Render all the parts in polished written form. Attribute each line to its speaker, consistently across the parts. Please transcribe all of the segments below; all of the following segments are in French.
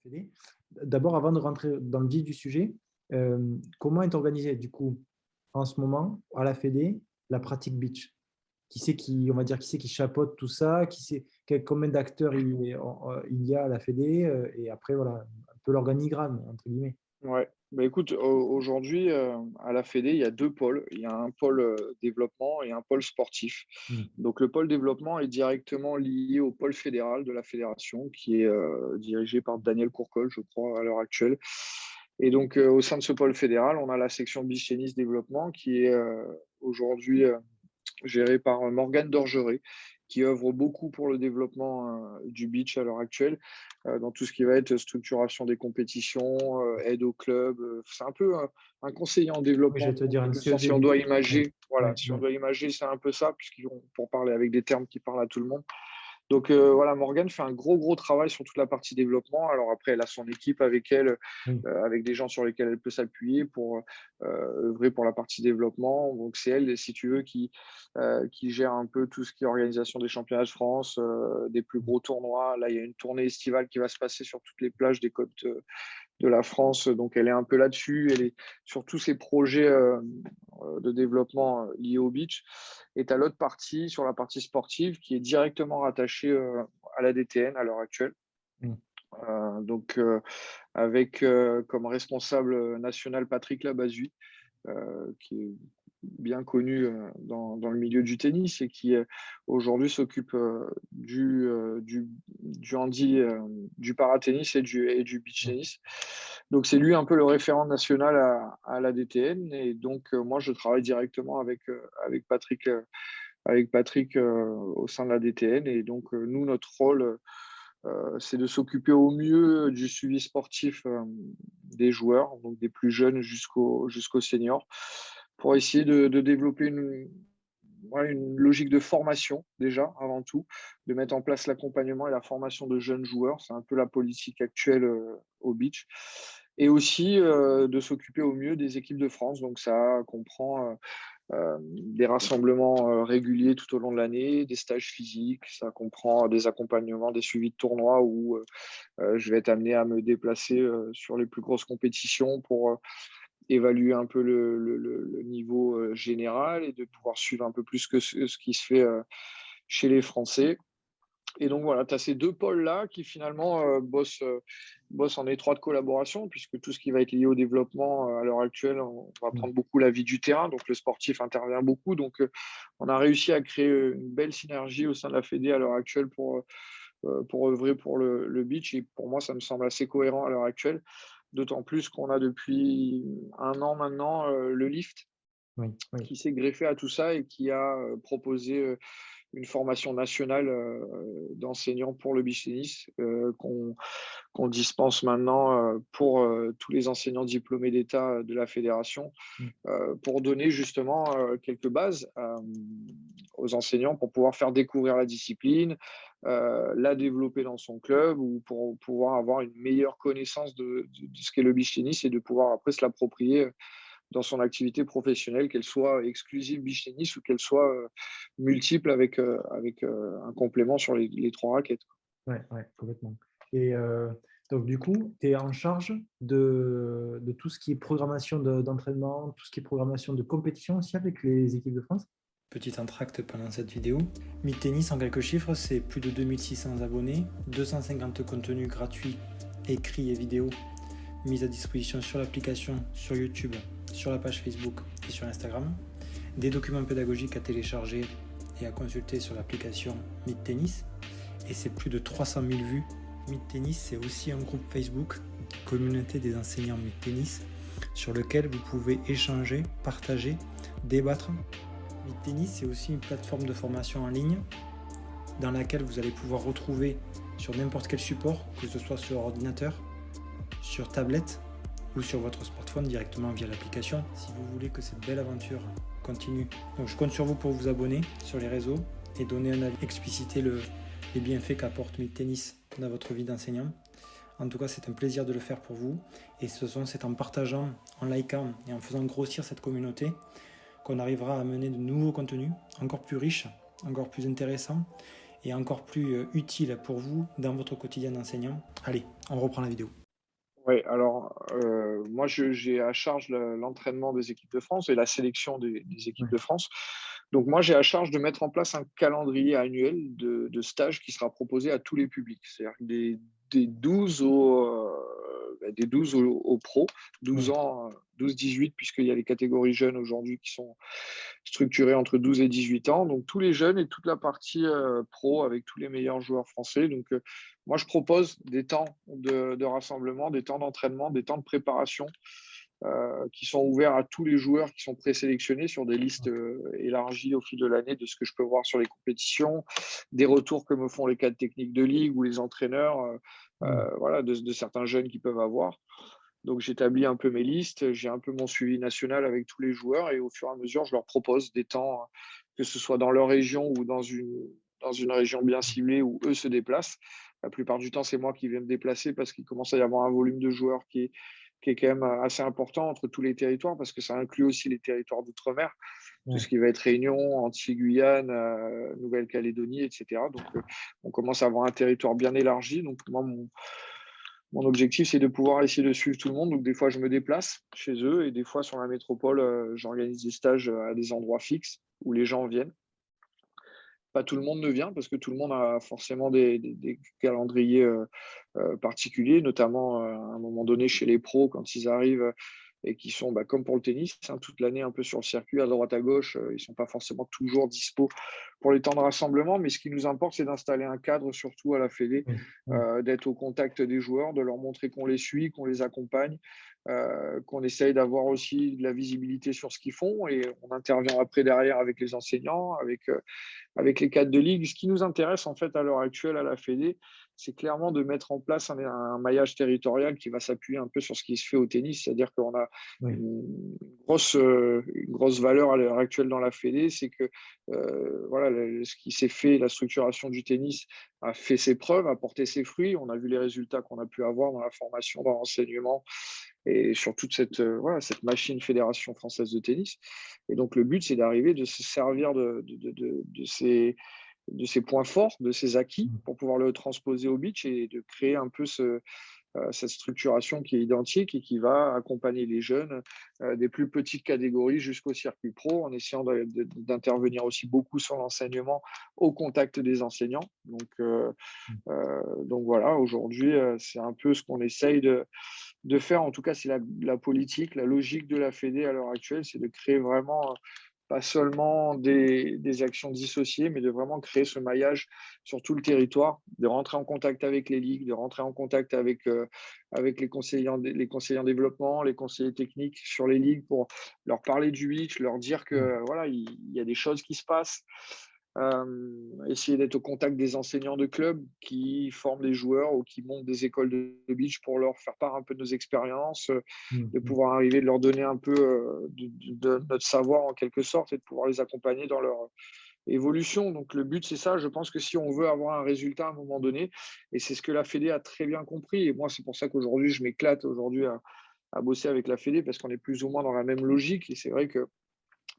Speaker 1: Fédé. D'abord, avant de rentrer dans le vif du sujet, comment est organisée, du coup, en ce moment, à la Fédé, la pratique beach? On va dire, qui c'est qui chapeaute tout ça? Combien d'acteurs il y a à la Fédé? Et après, voilà, un peu l'organigramme, entre guillemets.
Speaker 2: Ouais, bah, écoute, aujourd'hui, à la Fédé, il y a 2 pôles. Il y a un pôle, développement et un pôle sportif.
Speaker 1: Mmh.
Speaker 2: Donc le pôle développement est directement lié au pôle fédéral de la fédération qui est, dirigé par Daniel Courcol, je crois, à l'heure actuelle. Et donc, au sein de ce pôle fédéral, on a la section beach tennis développement qui est, aujourd'hui, gérée par, Morgane Dorgeret, qui œuvre beaucoup pour le développement, du beach à l'heure actuelle, dans tout ce qui va être structuration des compétitions, aide au club, c'est un peu un conseiller en
Speaker 1: Oui,
Speaker 2: développement
Speaker 1: j'allais te dire
Speaker 2: en
Speaker 1: une
Speaker 2: quelque sorte, si on
Speaker 1: CEDD.
Speaker 2: doit
Speaker 1: Ouais,
Speaker 2: imager, voilà,
Speaker 1: ouais,
Speaker 2: si on
Speaker 1: ouais.
Speaker 2: doit imager, c'est un peu ça, puisqu'ils vont pour parler avec des termes qui parlent à tout le monde. Donc voilà, Morgane fait un gros, gros travail sur toute la partie développement. Alors après, elle a son équipe avec elle,
Speaker 1: Oui.
Speaker 2: avec des gens sur lesquels elle peut s'appuyer pour, œuvrer pour la partie développement. Donc c'est elle, si tu veux, qui gère un peu tout ce qui est organisation des championnats de France, des plus
Speaker 1: Mmh.
Speaker 2: gros tournois. Là, il y a une tournée estivale qui va se passer sur toutes les plages des côtes, de la France, donc elle est un peu là-dessus. Elle est sur tous ces projets, de développement, liés au beach. Et tu as l'autre partie, sur la partie sportive, qui est directement rattachée, à la DTN à l'heure actuelle.
Speaker 1: Mmh.
Speaker 2: Donc, avec, comme responsable, national Patrick Labazuy, qui est bien connu, dans le milieu du tennis et qui, aujourd'hui s'occupe, du handi, du paratennis et du beach
Speaker 1: Mmh.
Speaker 2: tennis. Donc c'est lui un peu le référent national à la DTN. Et donc, moi je travaille directement avec Patrick, au sein de la DTN. Et donc, nous, notre rôle, c'est de s'occuper au mieux du suivi sportif, des joueurs, donc des plus jeunes jusqu'aux seniors, pour essayer de développer une logique de formation déjà, avant tout, de mettre en place l'accompagnement et la formation de jeunes joueurs. C'est un peu la politique actuelle, au beach. Et aussi, de s'occuper au mieux des équipes de France. Donc ça comprend, des rassemblements, réguliers tout au long de l'année, des stages physiques, ça comprend des accompagnements, des suivis de tournois où, je vais être amené à me déplacer, sur les plus grosses compétitions pour, évaluer un peu le niveau, général, et de pouvoir suivre un peu plus que ce qui se fait, chez les Français. Et donc voilà, tu as ces 2 pôles-là qui finalement, bossent en étroite collaboration, puisque tout ce qui va être lié au développement, à l'heure actuelle, on va
Speaker 1: Mmh.
Speaker 2: prendre beaucoup la vie du terrain, donc le sportif intervient beaucoup. Donc on a réussi à créer, une belle synergie au sein de la fédé à l'heure actuelle pour œuvrer pour le beach. Et pour moi, ça me semble assez cohérent à l'heure actuelle, d'autant plus qu'on a depuis 1 an maintenant, le lift
Speaker 1: Oui, oui.
Speaker 2: qui s'est greffé à tout ça et qui a, proposé, une formation nationale, d'enseignants pour le beach tennis, qu'on dispense maintenant, pour, tous les enseignants diplômés d'État de la fédération,
Speaker 1: Mmh.
Speaker 2: pour donner justement, quelques bases, aux enseignants pour pouvoir faire découvrir la discipline, la développer dans son club, ou pour pouvoir avoir une meilleure connaissance de ce qu'est le beach tennis, et de pouvoir après se l'approprier, dans son activité professionnelle, qu'elle soit exclusive beach tennis ou qu'elle soit, multiple avec un complément sur les 3 raquettes.
Speaker 1: Ouais, ouais, complètement. Et donc du coup, tu es en charge de tout ce qui est programmation d'entraînement, tout ce qui est programmation de compétition aussi avec les équipes de France?
Speaker 3: Petit entracte pendant cette vidéo. Mythe Tennis en quelques chiffres, c'est plus de 2600 abonnés, 250 contenus gratuits, écrits et vidéos mis à disposition sur l'application, sur YouTube, sur la page Facebook et sur Instagram, des documents pédagogiques à télécharger et à consulter sur l'application Mythe Tennis, et c'est plus de 300 000 vues. Mythe Tennis, c'est aussi un groupe Facebook, communauté des enseignants Mythe Tennis, sur lequel vous pouvez échanger, partager, débattre. Mythe Tennis, c'est aussi une plateforme de formation en ligne dans laquelle vous allez pouvoir retrouver sur n'importe quel support, que ce soit sur ordinateur, sur tablette ou sur votre smartphone directement via l'application, si vous voulez que cette belle aventure continue. Donc je compte sur vous pour vous abonner sur les réseaux et donner un avis, expliciter les bienfaits qu'apporte Mythe Tennis dans votre vie d'enseignant. En tout cas, c'est un plaisir de le faire pour vous, et c'est en partageant, en likant et en faisant grossir cette communauté qu'on arrivera à mener de nouveaux contenus encore plus riches, encore plus intéressants et encore plus utiles pour vous dans votre quotidien d'enseignant. Allez, on reprend la vidéo.
Speaker 2: Oui, alors moi j'ai à charge l'entraînement des équipes de France et la sélection des équipes de France. Donc moi j'ai à charge de mettre en place un calendrier annuel de stages qui sera proposé à tous les publics, c'est-à-dire des 12 aux pros, 12 ans, 12-18, puisqu'il y a les catégories jeunes aujourd'hui qui sont structurées entre 12 et 18 ans. Donc tous les jeunes et toute la partie pro avec tous les meilleurs joueurs français. Donc moi, je propose des temps de rassemblement, des temps d'entraînement, des temps de préparation qui sont ouverts à tous les joueurs qui sont présélectionnés sur des listes élargies au fil de l'année de ce que je peux voir sur les compétitions, des retours que me font les cadres techniques de ligue ou les entraîneurs voilà, de certains jeunes qui peuvent avoir. Donc, j'établis un peu mes listes, j'ai un peu mon suivi national avec tous les joueurs et au fur et à mesure, je leur propose des temps, que ce soit dans leur région ou dans une région bien ciblée où eux se déplacent. La plupart du temps, c'est moi qui vais me déplacer parce qu'il commence à y avoir un volume de joueurs qui est quand même assez important entre tous les territoires parce que ça inclut aussi les territoires d'outre-mer, tout ce qui va être Réunion, Antilles-Guyane, Nouvelle-Calédonie, etc. Donc, on commence à avoir un territoire bien élargi. Donc, moi, mon objectif, c'est de pouvoir essayer de suivre tout le monde. Donc, des fois, je me déplace chez eux et des fois, sur la métropole, j'organise des stages à des endroits fixes où les gens viennent. Pas tout le monde ne vient parce que tout le monde a forcément des calendriers particuliers, notamment à un moment donné chez les pros quand ils arrivent et qui sont comme pour le tennis, toute l'année un peu sur le circuit, à droite, à gauche. Ils ne sont pas forcément toujours dispo pour les temps de rassemblement, mais ce qui nous importe, c'est d'installer un cadre surtout à la Fédé, d'être au contact des joueurs, de leur montrer qu'on les suit, qu'on les accompagne, qu'on essaye d'avoir aussi de la visibilité sur ce qu'ils font et on intervient après derrière avec les enseignants, avec les cadres de ligue. Ce qui nous intéresse en fait à l'heure actuelle à la Fédé, c'est clairement de mettre en place un maillage territorial qui va s'appuyer un peu sur ce qui se fait au tennis, c'est-à-dire qu'on a une grosse valeur à l'heure actuelle dans la Fédé, c'est que voilà, ce qui s'est fait, la structuration du tennis a fait ses preuves, a porté ses fruits. On a vu les résultats qu'on a pu avoir dans la formation, dans l'enseignement et sur toute cette machine Fédération française de tennis. Et donc, le but, c'est d'arriver de se servir de ces points forts, de ces acquis, pour pouvoir le transposer au beach et de créer un peu cette structuration qui est identique et qui va accompagner les jeunes des plus petites catégories jusqu'au circuit pro, en essayant d'intervenir aussi beaucoup sur l'enseignement au contact des enseignants. Donc voilà, aujourd'hui, c'est un peu ce qu'on essaye de faire. En tout cas, c'est la politique, la logique de la Fédé à l'heure actuelle, c'est de créer vraiment pas seulement des actions dissociées, mais de vraiment créer ce maillage sur tout le territoire, de rentrer en contact avec les ligues, de rentrer en contact avec les conseillers en développement, les conseillers techniques sur les ligues pour leur parler du beach, leur dire que voilà, il y a des choses qui se passent. Essayer d'être au contact des enseignants de clubs qui forment des joueurs ou qui montent des écoles de beach pour leur faire part un peu de nos expériences, de pouvoir arriver, de leur donner un peu de notre savoir en quelque sorte et de pouvoir les accompagner dans leur évolution. Donc le but, c'est ça. Je pense que si on veut avoir un résultat à un moment donné, et c'est ce que la Fédé a très bien compris, et moi c'est pour ça qu'aujourd'hui je m'éclate aujourd'hui à bosser avec la Fédé parce qu'on est plus ou moins dans la même logique. Et c'est vrai que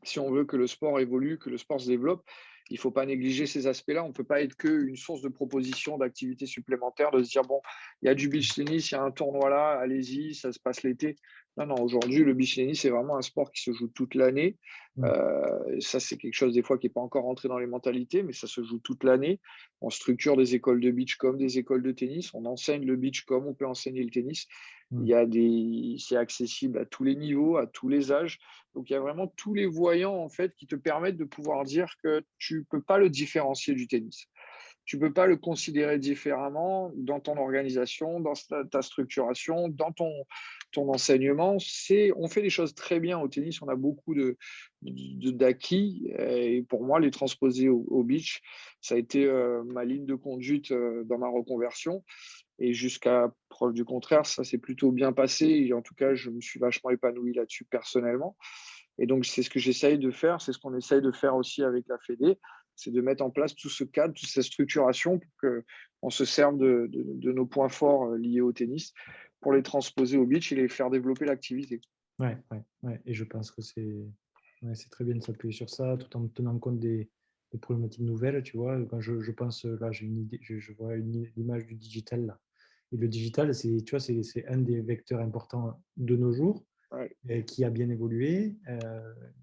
Speaker 2: si on veut que le sport évolue, que le sport se développe, il ne faut pas négliger ces aspects-là. On ne peut pas être qu'une source de proposition d'activités supplémentaires, de se dire, bon, il y a du beach tennis, il y a un tournoi là, allez-y, ça se passe l'été. Non, aujourd'hui, le beach tennis, c'est vraiment un sport qui se joue toute l'année. Ça, c'est quelque chose des fois qui n'est pas encore rentré dans les mentalités, mais ça se joue toute l'année. On structure des écoles de beach comme des écoles de tennis. On enseigne le beach comme on peut enseigner le tennis. C'est accessible à tous les niveaux, à tous les âges. Donc, il y a vraiment tous les voyants en fait, qui te permettent de pouvoir dire que tu ne peux pas le différencier du tennis. Tu ne peux pas le considérer différemment dans ton organisation, dans ta structuration, dans ton enseignement. On fait les choses très bien au tennis. On a beaucoup d'acquis. Et pour moi, les transposer au beach, ça a été ma ligne de conduite dans ma reconversion. Et jusqu'à preuve du contraire, ça s'est plutôt bien passé. Et en tout cas, je me suis vachement épanoui là-dessus personnellement. Et donc, c'est ce que j'essaye de faire. C'est ce qu'on essaye de faire aussi avec la Fédé. C'est de mettre en place tout ce cadre, toute cette structuration pour qu'on se serve de nos points forts liés au tennis pour les transposer au beach et les faire développer l'activité.
Speaker 1: Ouais. Et je pense que Ouais, c'est très bien de s'appuyer sur ça tout en tenant compte des problématiques nouvelles, tu vois. Quand je pense, là, j'ai une idée, je vois l'image du digital là. Et le digital, tu vois, c'est un des vecteurs importants de nos jours
Speaker 2: Ouais.
Speaker 1: qui a bien évolué.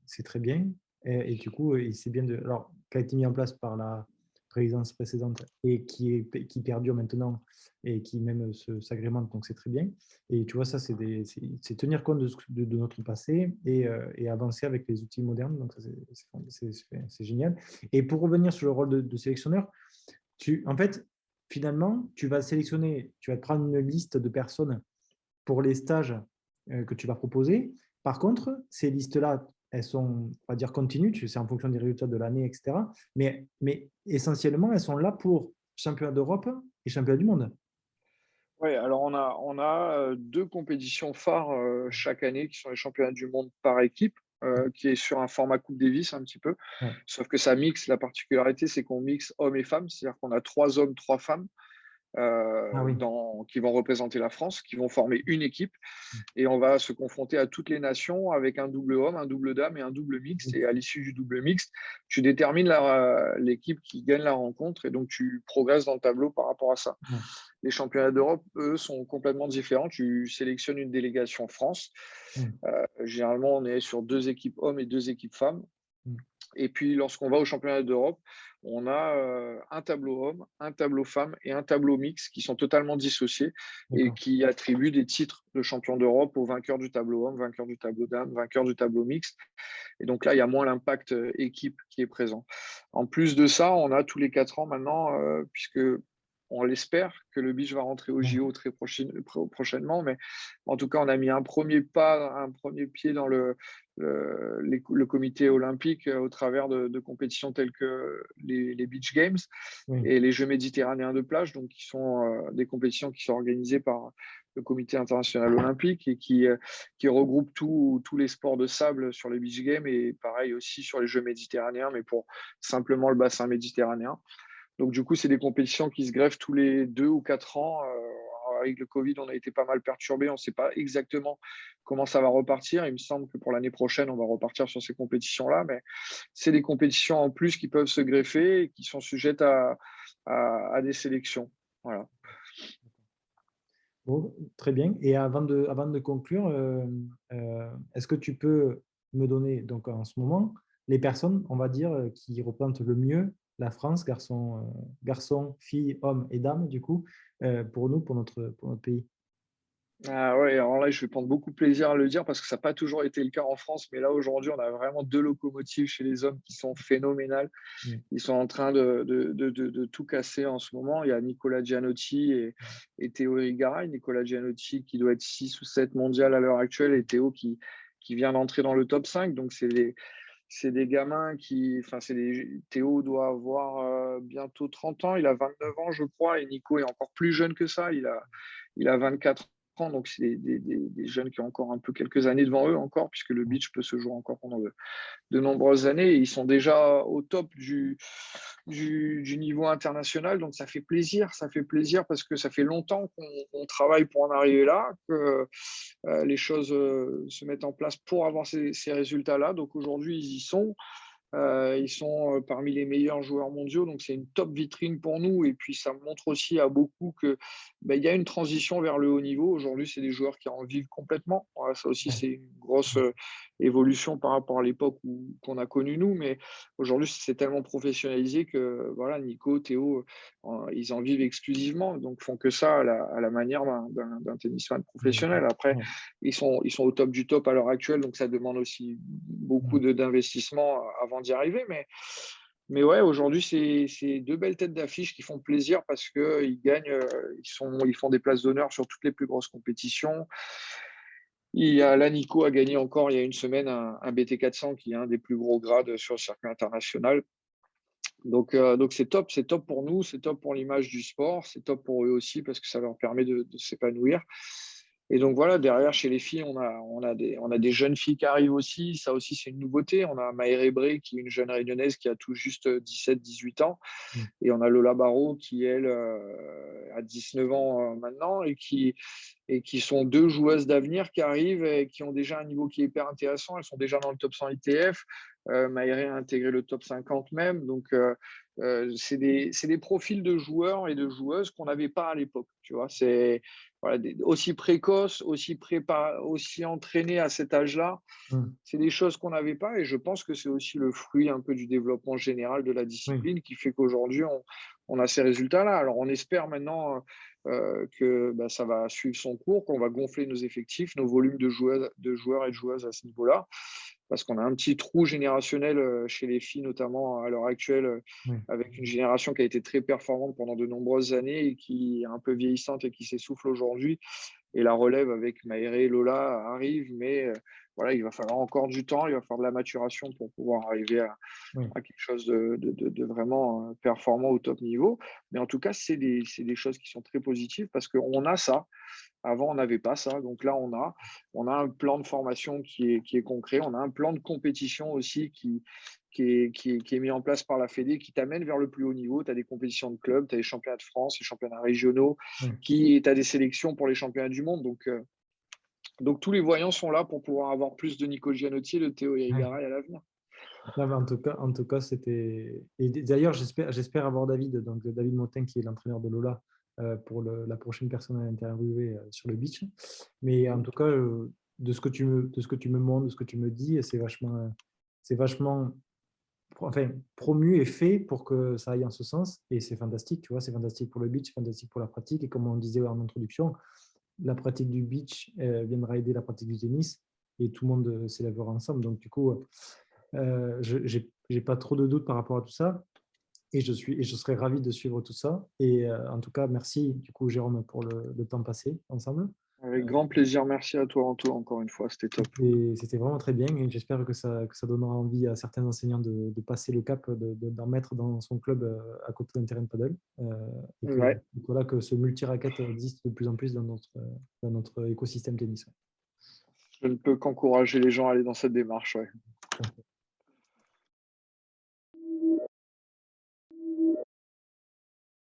Speaker 1: C'est très bien. Et du coup, c'est bien alors, qui a été mis en place par la présidence précédente et qui perdure maintenant et qui même s'agrémente, donc c'est très bien. Et tu vois, ça, c'est tenir compte de notre passé et avancer avec les outils modernes. Donc, ça, c'est génial. Et pour revenir sur le rôle de sélectionneur, en fait, finalement, tu vas te prendre une liste de personnes pour les stages que tu vas proposer. Par contre, ces listes-là, elles sont, on va dire, continues, c'est en fonction des résultats de l'année, etc. Mais essentiellement, elles sont là pour championnat d'Europe et championnat du monde.
Speaker 2: Ouais, alors on a 2 compétitions phares, chaque année qui sont les championnats du monde par équipe, qui est sur un format Coupe Davis un petit peu.
Speaker 1: Ouais.
Speaker 2: Sauf que ça mixe, la particularité, c'est qu'on mixe hommes et femmes, c'est-à-dire qu'on a 3 hommes, 3 femmes,
Speaker 1: Ah oui.
Speaker 2: qui vont représenter la France, qui vont former une équipe et on va se confronter à toutes les nations avec un double homme, un double dame et un double mixte. Et à l'issue du double mixte, tu détermines l'équipe qui gagne la rencontre et donc tu progresses dans le tableau par rapport à ça.
Speaker 1: Ouais.
Speaker 2: Les championnats d'Europe, eux, sont complètement différents. Tu sélectionnes une délégation France.
Speaker 1: Ouais.
Speaker 2: Généralement, on est sur 2 équipes hommes et 2 équipes femmes.
Speaker 1: Ouais.
Speaker 2: Et puis, lorsqu'on va au championnat d'Europe, on a un tableau homme, un tableau femme et un tableau mixte qui sont totalement dissociés et qui attribuent des titres de champion d'Europe aux vainqueurs du tableau homme, vainqueurs du tableau dame, vainqueurs du tableau mixte. Et donc là, il y a moins l'impact équipe qui est présent. En plus de ça, on a tous les 4 ans maintenant, puisque on l'espère que le beach va rentrer au JO très prochainement, mais en tout cas, on a mis un premier pied dans le comité olympique au travers de compétitions telles que les Beach Games et les Jeux méditerranéens de plage, donc qui sont des compétitions qui sont organisées par le Comité international olympique et qui regroupent tous les sports de sable sur les Beach Games et pareil aussi sur les Jeux méditerranéens, mais pour simplement le bassin méditerranéen. Donc, du coup, c'est des compétitions qui se greffent tous les 2 ou 4 ans. Avec le Covid, on a été pas mal perturbé. On ne sait pas exactement comment ça va repartir. Il me semble que pour l'année prochaine, on va repartir sur ces compétitions-là. Mais c'est des compétitions en plus qui peuvent se greffer et qui sont sujettes à des sélections. Voilà.
Speaker 1: Bon, très bien. Et avant de conclure, est-ce que tu peux me donner, donc en ce moment, les personnes, on va dire, qui représentent le mieux la France, garçons, filles, hommes et dames, du coup, pour nous, pour notre pays?
Speaker 2: Ah ouais, alors là, je vais prendre beaucoup de plaisir à le dire parce que ça n'a pas toujours été le cas en France. Mais là, aujourd'hui, on a vraiment 2 locomotives chez les hommes qui sont phénoménales. Ils sont en train de tout casser en ce moment. Il y a Nicolas Gianotti et Théo Rigaray. Nicolas Gianotti qui doit être 6 ou 7 mondial à l'heure actuelle et Théo qui vient d'entrer dans le top 5. Donc, c'est des gamins Théo doit avoir bientôt 30 ans. Il a 29 ans, je crois. Et Nico est encore plus jeune que ça. Il a 24 ans. Donc, c'est des jeunes qui ont encore un peu quelques années devant eux encore, puisque le beach peut se jouer encore pendant de nombreuses années et ils sont déjà au top du niveau international. Donc, ça fait plaisir parce que ça fait longtemps qu'on travaille pour en arriver là, que les choses se mettent en place pour avoir ces résultats-là. Donc, aujourd'hui, ils y sont. Ils sont parmi les meilleurs joueurs mondiaux, donc c'est une top vitrine pour nous. Et puis, ça montre aussi à beaucoup que il y a une transition vers le haut niveau. Aujourd'hui, c'est des joueurs qui en vivent complètement. Voilà, ça aussi, c'est une grosse évolution par rapport à l'époque qu'on a connu nous. Mais aujourd'hui, c'est tellement professionnalisé que voilà, Nico, Théo, ils en vivent exclusivement. Donc, font que ça à la manière d'un tennisman professionnel. Après, ils sont au top du top à l'heure actuelle, donc ça demande aussi beaucoup d'investissement avant d'y arriver. Mais ouais, aujourd'hui, c'est 2 belles têtes d'affiche qui font plaisir parce qu'ils gagnent, ils font des places d'honneur sur toutes les plus grosses compétitions. Nico a gagné encore il y a une semaine un BT 400 qui est un des plus gros grades sur le circuit international. Donc c'est top pour nous, c'est top pour l'image du sport, c'est top pour eux aussi parce que ça leur permet de s'épanouir. Et donc voilà, derrière, chez les filles, on a des jeunes filles qui arrivent aussi. Ça aussi, c'est une nouveauté. On a Maëré Bré, qui est une jeune réunionnaise qui a tout juste 17-18 ans.
Speaker 1: Mm.
Speaker 2: Et on a Lola Barrault, qui, elle, a 19 ans maintenant, et qui sont deux joueuses d'avenir qui arrivent et qui ont déjà un niveau qui est hyper intéressant. Elles sont déjà dans le top 100 ITF. Maëré a intégré le top 50 même. Donc, c'est des profils de joueurs et de joueuses qu'on n'avait pas à l'époque. Tu vois, c'est voilà, aussi précoces, aussi entraînés à cet âge-là.
Speaker 1: Mm.
Speaker 2: C'est des choses qu'on n'avait pas, et je pense que c'est aussi le fruit un peu du développement général de la discipline qui fait qu'aujourd'hui, on a ces résultats-là. Alors, on espère maintenant que ça va suivre son cours, qu'on va gonfler nos effectifs, nos volumes de joueurs et de joueuses à ce niveau-là, parce qu'on a un petit trou générationnel chez les filles, notamment à l'heure actuelle, avec une génération qui a été très performante pendant de nombreuses années et qui est un peu vieillissante et qui s'essouffle aujourd'hui. Et la relève avec Maëré et Lola arrive, mais voilà, il va falloir encore du temps, il va falloir de la maturation pour pouvoir arriver à quelque chose de vraiment performant au top niveau. Mais en tout cas, c'est des choses qui sont très positives parce qu'on a ça. Avant, on n'avait pas ça. Donc là, on a un plan de formation qui est concret. On a un plan de compétition aussi qui est mis en place par la Fédé, qui t'amène vers le plus haut niveau. Tu as des compétitions de clubs, tu as des championnats de France, des championnats régionaux, tu as des sélections pour les championnats du monde. Donc tous les voyants sont là pour pouvoir avoir plus de Nico Gianotti et de Théo Irigaray à l'avenir.
Speaker 1: Non, mais en tout cas, c'était. Et d'ailleurs, j'espère avoir David, donc David Montin, qui est l'entraîneur de Lola, pour la prochaine personne à interviewer sur le beach. Mais en tout cas, de ce que tu me montres, de ce que tu me dis, c'est vachement enfin, promu et fait pour que ça aille en ce sens. Et c'est fantastique, tu vois, c'est fantastique pour le beach, c'est fantastique pour la pratique. Et comme on disait en introduction, la pratique du beach viendra aider la pratique du tennis et tout le monde s'élèvera ensemble. Donc, du coup, je n'ai pas trop de doutes par rapport à tout ça. Et je serais ravi de suivre tout ça. Et en tout cas, merci, du coup, Jérôme, pour le temps passé ensemble.
Speaker 2: Avec grand plaisir. Merci à toi, Anto, encore une fois. C'était top.
Speaker 1: C'était vraiment très bien. Et j'espère que ça donnera envie à certains enseignants de passer le cap, d'en mettre dans son club à côté d'un terrain de paddle. Et voilà, que ce multi-racket existe de plus en plus dans notre écosystème tennis.
Speaker 2: Je ne peux qu'encourager les gens à aller dans cette démarche.